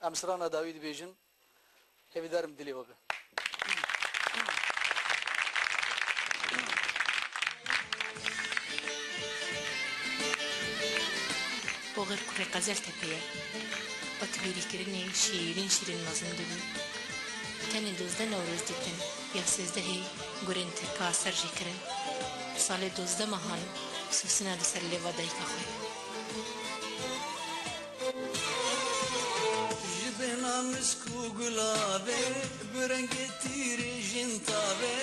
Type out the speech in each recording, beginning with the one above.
امسرانا داوید بیجن هیوی دارم دلی وگه بغیر کره قزل تپیه اتبیری کرنی شیرین شیرین مزن دبی تنی دوزده نوروز دیتن یا سیزده هی گرین ترکا سر جی کرن سال دوزده ماهان سوسنا دسر لیوا دایکا خوی جبنا مسكو قلابي برنجي تيري جنطابي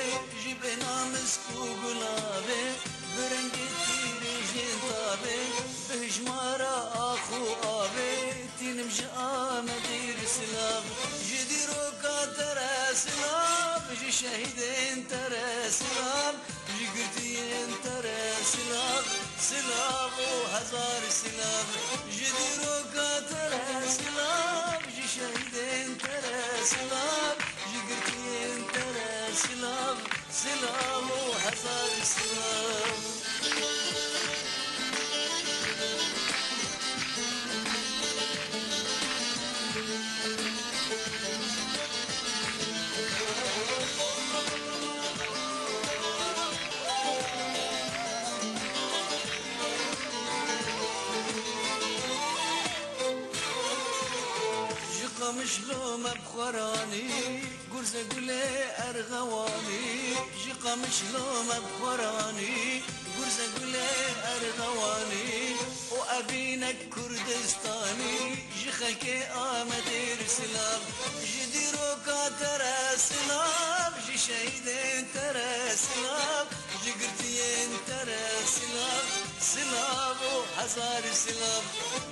جبنا مسكو قلابي برنجي تيري جنطابي بهجمارا اخو ابي تنمج امدير سلاب جديرو كاتر سلاب جي شهيدين تر سلاب جي قرتين تر سلاب سلاب وهزار سلاب جديرو كاتر سلاب جي شهيدين تر سلاب جي قرتين تر سلاب سلاب وهزار سلاب قمشلوم بخوراني قرز قولي أرغواني جي قمشلوم بخوراني قرز قولي أرغواني وأبينك كردستاني جي خلكي آمدير سلام جي ديرو كاتر سلام جي شهيدين تر سلام جي قرتين تر سلام سلام وهزار سلام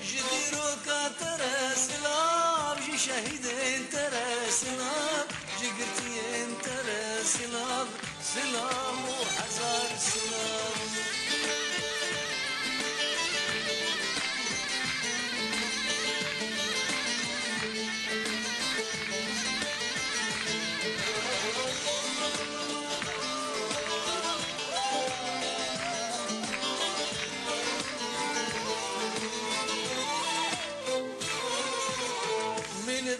جي ديرو كاتر سلام جي شهيدين تر سلام جي قرتين تر سلام سلام وهزار سلام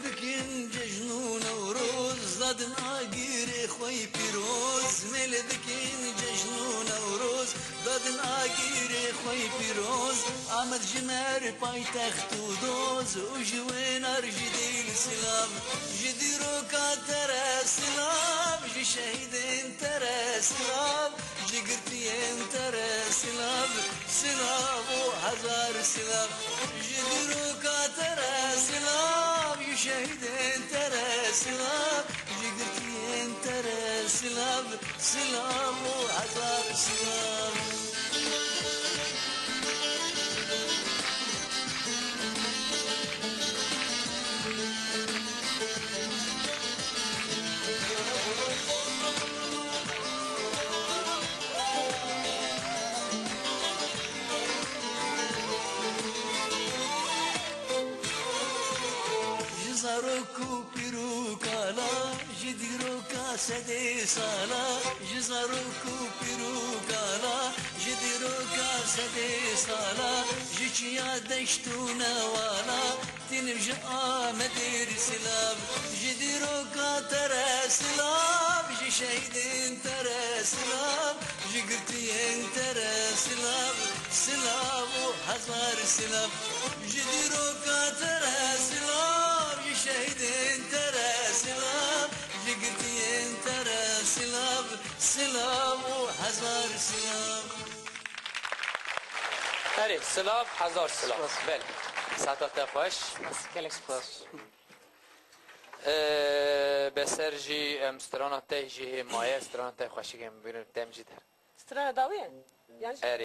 بكين ججنون وروز ضدن آقير خوي بيروز مل بكين ججنون وروز ضدن آقير خوي بيروز آمد جمر باي تختو دوز وجوين أرجدي السلام جديرو كاتر سلام جي شهيدين تر سلام جي قرتين تر سلام سلام وهزار سلام جديرو كاتر سلام شهيدين ترى سلام جقرتين ترى سلام سلام وهزار سلام جزاروكو بيروكالا جديروكا سدي سالا جزاروكو بيروكالا جديروكا سدي سالا جيشيا دشتو نوالا تنرجع مدير سلام جديروكا ترى سلام جي شهيدين ترى سلام جي قرتين ترى سلام سلام وهزار سلام جديروكا ترى سلام شهيدين ترى سلام جقتين ترى سلام سلام وهزار سلام هري سلام هزار سلام بله ساعتها خوش گلک سپاس بسرجي استرانا تهجي مايا استرانا تهخوشي كم بيرن تمجي در سترا داویه یعنی